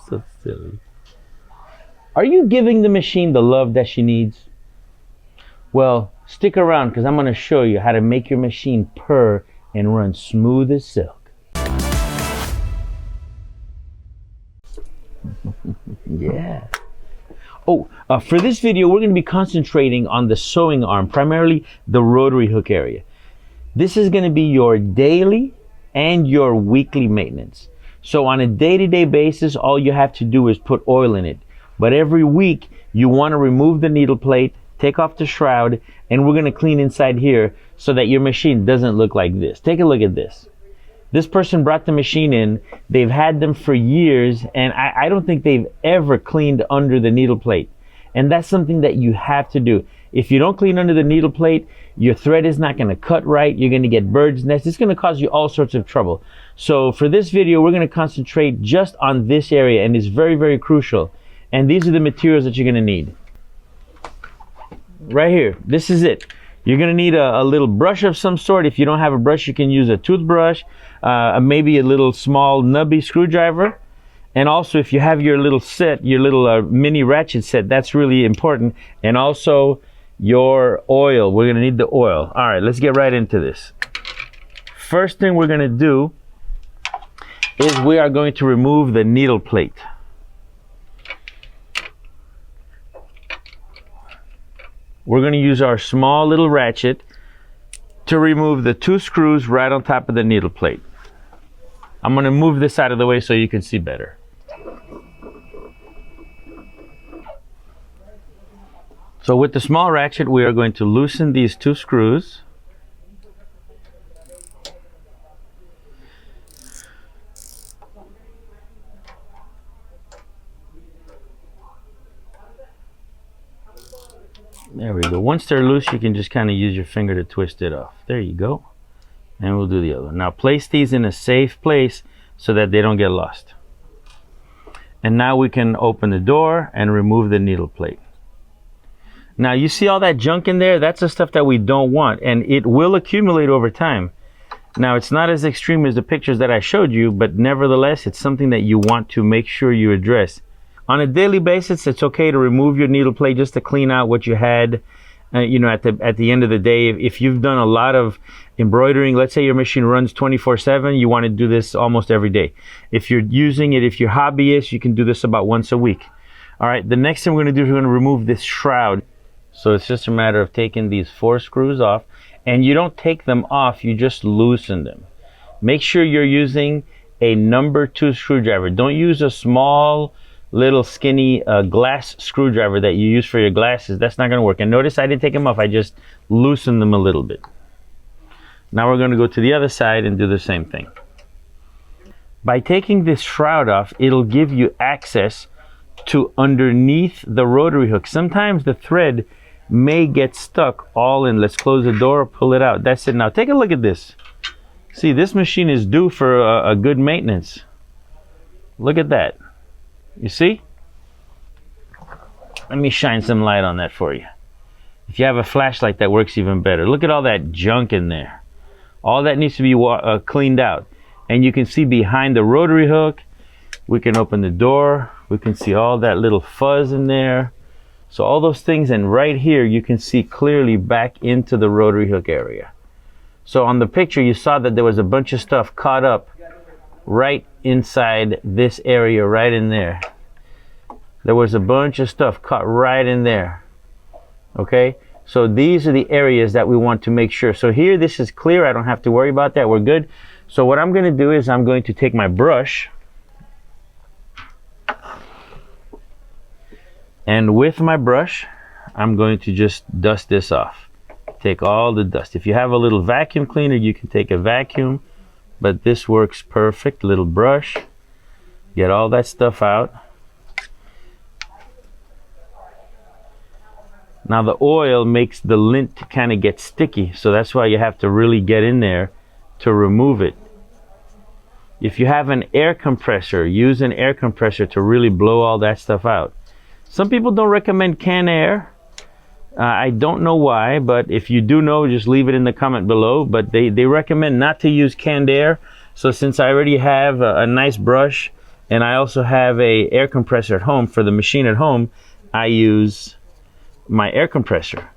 So silly. Are you giving the machine the love that she needs? Well, stick around because I'm going to show you how to make your machine purr and run smooth as silk. Yeah. Oh, for this video, we're going to be concentrating on the sewing arm, primarily the rotary hook area. This is going to be your daily and your weekly maintenance. So on a day-to-day basis, all you have to do is put oil in it. But every week, you want to remove the needle plate, take off the shroud, and we're going to clean inside here so that your machine doesn't look like this. Take a look at this. This person brought the machine in. They've had them for years, and I don't think they've ever cleaned under the needle plate. And that's something that you have to do. If you don't clean under the needle plate, your thread is not going to cut right. You're going to get bird's nests. It's going to cause you all sorts of trouble. So for this video, we're going to concentrate just on this area, and it's very, very crucial. And these are the materials that you're going to need. Right here, this is it. You're going to need a little brush of some sort. If you don't have a brush, you can use a toothbrush, maybe a little small nubby screwdriver. And also, if you have your little set, your little mini ratchet set, that's really important. And also your oil. We're going to need the oil. All right, let's get right into this. First thing we're going to do is we are going to remove the needle plate. We're going to use our small little ratchet to remove the 2 screws right on top of the needle plate. I'm going to move this out of the way so you can see better. So with the small ratchet, we are going to loosen these 2 screws. There we go. Once they're loose, you can just kind of use your finger to twist it off. There you go. And we'll do the other one. Now place these in a safe place so that they don't get lost. And now we can open the door and remove the needle plate. Now you see all that junk in there? That's the stuff that we don't want, and it will accumulate over time. Now it's not as extreme as the pictures that I showed you, but nevertheless, it's something that you want to make sure you address. On a daily basis, it's okay to remove your needle plate just to clean out what you had, you know, at the end of the day. If you've done a lot of embroidering, let's say your machine runs 24/7, you want to do this almost every day. If you're using it, if you're hobbyist, you can do this about once a week. All right, the next thing we're going to do is we're going to remove this shroud. So it's just a matter of taking these 4 screws off, and you don't take them off, you just loosen them. Make sure you're using a number 2 screwdriver. Don't use a small little skinny glass screwdriver that you use for your glasses. That's not going to work. And notice I didn't take them off, I just loosened them a little bit. Now we're going to go to the other side and do the same thing. By taking this shroud off, it'll give you access to underneath the rotary hook. Sometimes the thread may get stuck all in. Let's close the door, pull it out. That's it. Now take a look at this. See, this machine is due for a good maintenance. Look at that. You see? Let me shine some light on that for you. If you have a flashlight, that works even better. Look at all that junk in there. All that needs to be cleaned out. And you can see behind the rotary hook, we can open the door. We can see all that little fuzz in there. So all those things, and right here, you can see clearly back into the rotary hook area. So on the picture, you saw that there was a bunch of stuff caught up right inside this area, right in there. There was a bunch of stuff caught right in there. Okay, so these are the areas that we want to make sure. So here, this is clear. I don't have to worry about that. We're good. So what I'm going to do is I'm going to take my brush, and with my brush, I'm going to just dust this off. Take all the dust. If you have a little vacuum cleaner, you can take a vacuum, but this works perfect. Little brush, get all that stuff out. Now the oil makes the lint kind of get sticky, so that's why you have to really get in there to remove it. If you have an air compressor, use an air compressor to really blow all that stuff out. Some people don't recommend canned air. I don't know why, but if you do know, just leave it in the comment below. But they recommend not to use canned air So since I already have a nice brush, and I also have a air compressor at home for the machine at home, I use my air compressor.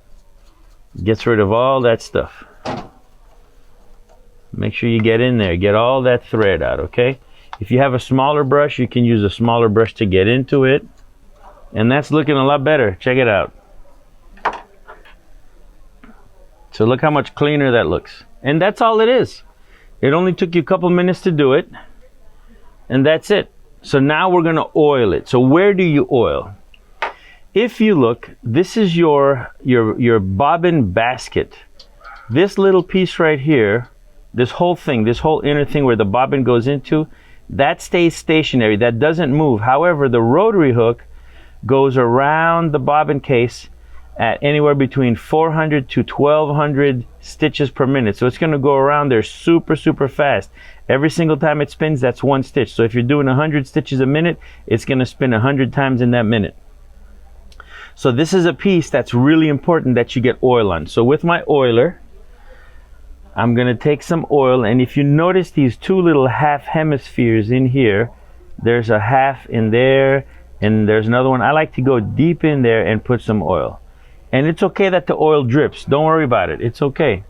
Gets rid of all that stuff. Make sure you get in there, get all that thread out, okay? If you have a smaller brush, you can use a smaller brush to get into it. And that's looking a lot better. Check it out. So look how much cleaner that looks. And that's all it is. It only took you a couple minutes to do it. And that's it. So now we're gonna oil it. So where do you oil? If you look, this is your bobbin basket. This little piece right here, this whole thing, this whole inner thing where the bobbin goes into, that stays stationary, that doesn't move. However, the rotary hook goes around the bobbin case at anywhere between 400 to 1200 stitches per minute. So it's gonna go around there super, super fast. Every single time it spins, that's one stitch. So if you're doing 100 stitches a minute, it's gonna spin 100 times in that minute. So this is a piece that's really important that you get oil on. So with my oiler, I'm gonna take some oil, and if you notice these two little half hemispheres in here, there's a half in there, and there's another one. I like to go deep in there and put some oil. And it's okay that the oil drips. Don't worry about it. It's okay.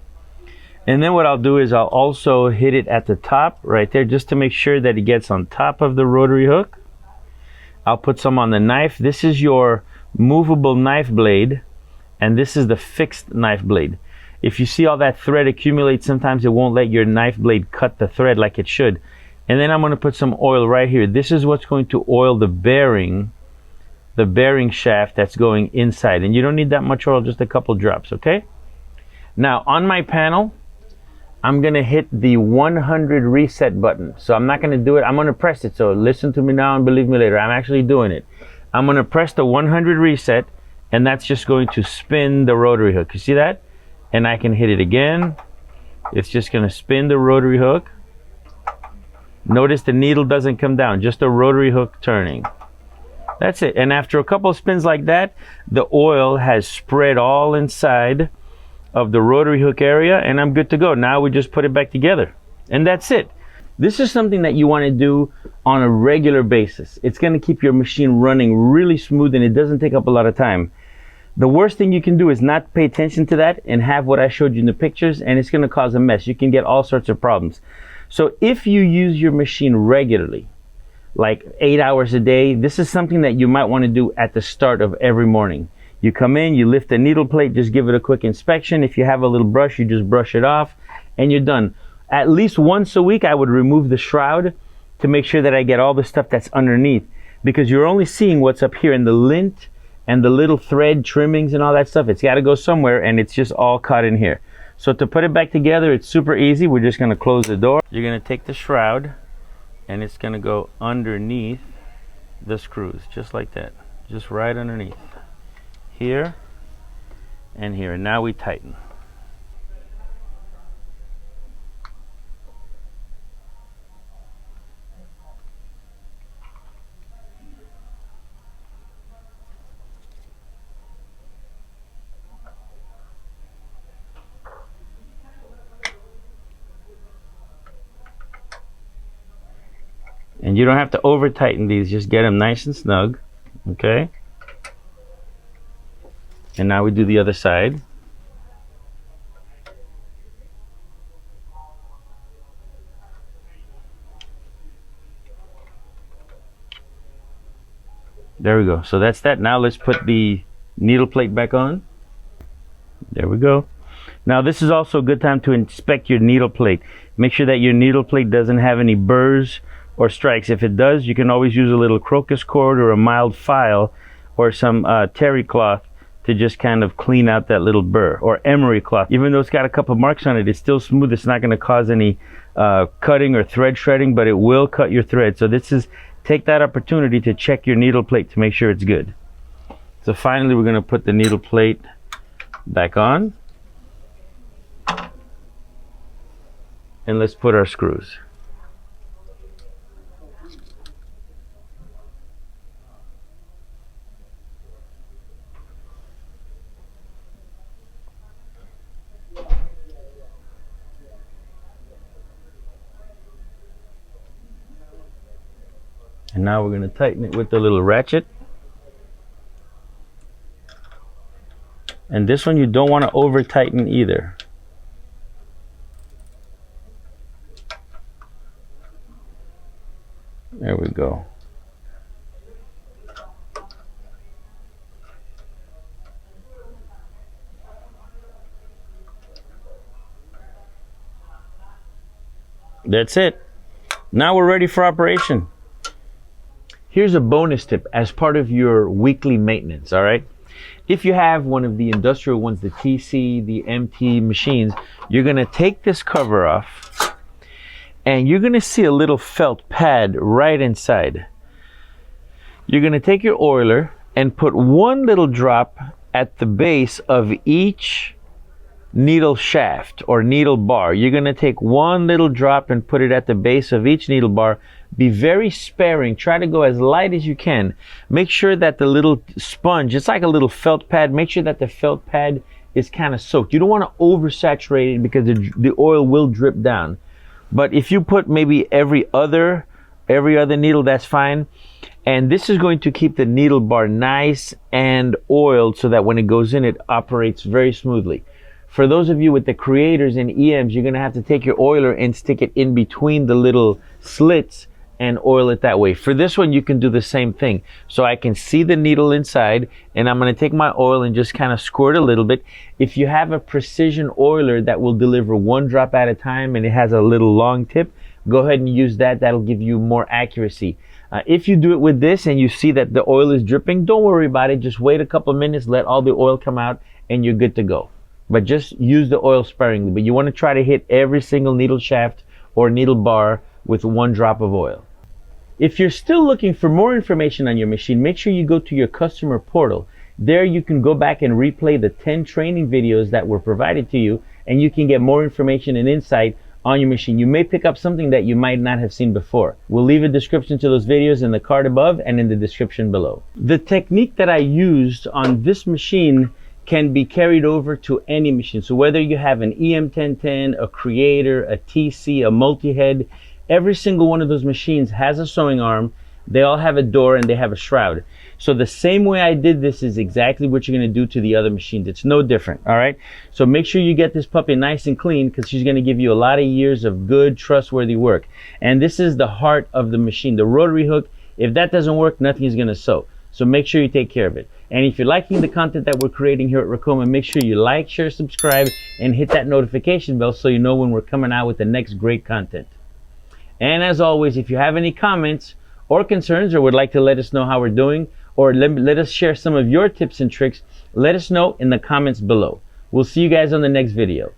And then what I'll do is I'll also hit it at the top right there just to make sure that it gets on top of the rotary hook. I'll put some on the knife. This is your movable knife blade, and this is the fixed knife blade. If you see all that thread accumulate, sometimes it won't let your knife blade cut the thread like it should. And then I'm going to put some oil right here. This is what's going to oil the bearing shaft that's going inside. And you don't need that much oil, just a couple drops, okay? Now on my panel, I'm going to hit the 100 reset button. So I'm not going to do it. I'm going to press it. So listen to me now and believe me later. I'm actually doing it. I'm going to press the 100 reset, and that's just going to spin the rotary hook. You see that? And I can hit it again. It's just going to spin the rotary hook. Notice the needle doesn't come down, just a rotary hook turning. That's it. And after a couple of spins like that, the oil has spread all inside of the rotary hook area, and I'm good to go. Now we just put it back together, and that's it. This is something that you want to do on a regular basis. It's going to keep your machine running really smooth, and it doesn't take up a lot of time. The worst thing you can do is not pay attention to that and have what I showed you in the pictures, and it's going to cause a mess. You can get all sorts of problems. So if you use your machine regularly, like 8 hours a day, this is something that you might want to do at the start of every morning. You come in, you lift the needle plate, just give it a quick inspection. If you have a little brush, you just brush it off, and you're done. At least once a week, I would remove the shroud to make sure that I get all the stuff that's underneath, because you're only seeing what's up here in the lint and the little thread trimmings and all that stuff. It's got to go somewhere, and it's just all caught in here. So to put it back together, it's super easy. We're just going to close the door. You're going to take the shroud, and it's going to go underneath the screws, just like that. Just right underneath. Here and here. And now we tighten. And you don't have to over tighten these, just get them nice and snug, okay? And now we do the other side. There we go. So that's that. Now let's put the needle plate back on. There we go. Now this is also a good time to inspect your needle plate. Make sure that your needle plate doesn't have any burrs or strikes. If it does, you can always use a little crocus cord or a mild file or some terry cloth to just kind of clean out that little burr, or emery cloth. Even though it's got a couple marks on it, it's still smooth. It's not going to cause any cutting or thread shredding, but it will cut your thread. So this is, take that opportunity to check your needle plate to make sure it's good. So finally, we're going to put the needle plate back on. And let's put our screws. And now we're going to tighten it with the little ratchet. And this one you don't want to over tighten either. There we go. That's it. Now we're ready for operation. Here's a bonus tip as part of your weekly maintenance, all right? If you have one of the industrial ones, the TC, the MT machines, you're gonna take this cover off and you're gonna see a little felt pad right inside. You're gonna take your oiler and put one little drop at the base of each needle shaft or needle bar. You're going to take one little drop and put it at the base of each needle bar. Be very sparing. Try to go as light as you can. Make sure that the little sponge, it's like a little felt pad, make sure that the felt pad is kind of soaked. You don't want to oversaturate it because the oil will drip down. But if you put maybe every other needle, that's fine. And this is going to keep the needle bar nice and oiled so that when it goes in, it operates very smoothly. For those of you with the creators and EMs, you're going to have to take your oiler and stick it in between the little slits and oil it that way. For this one, you can do the same thing. So I can see the needle inside, and I'm going to take my oil and just kind of squirt a little bit. If you have a precision oiler that will deliver one drop at a time and it has a little long tip, go ahead and use that. That'll give you more accuracy. If you do it with this and you see that the oil is dripping, don't worry about it. Just wait a couple of minutes, let all the oil come out, and you're good to go. But just use the oil sparingly. But you want to try to hit every single needle shaft or needle bar with one drop of oil. If you're still looking for more information on your machine, make sure you go to your customer portal. There you can go back and replay the 10 training videos that were provided to you, and you can get more information and insight on your machine. You may pick up something that you might not have seen before. We'll leave a description to those videos in the card above and in the description below. The technique that I used on this machine can be carried over to any machine. So whether you have an EM1010, a Creator, a TC, a multi-head, every single one of those machines has a sewing arm. They all have a door and they have a shroud. So the same way I did this is exactly what you're going to do to the other machines. It's no different, all right? So make sure you get this puppy nice and clean because she's going to give you a lot of years of good, trustworthy work. And this is the heart of the machine, the rotary hook. If that doesn't work, nothing is going to sew. So make sure you take care of it. And if you're liking the content that we're creating here at Ricoma, make sure you like, share, subscribe, and hit that notification bell so you know when we're coming out with the next great content. And as always, if you have any comments or concerns or would like to let us know how we're doing or let us share some of your tips and tricks, let us know in the comments below. We'll see you guys on the next video.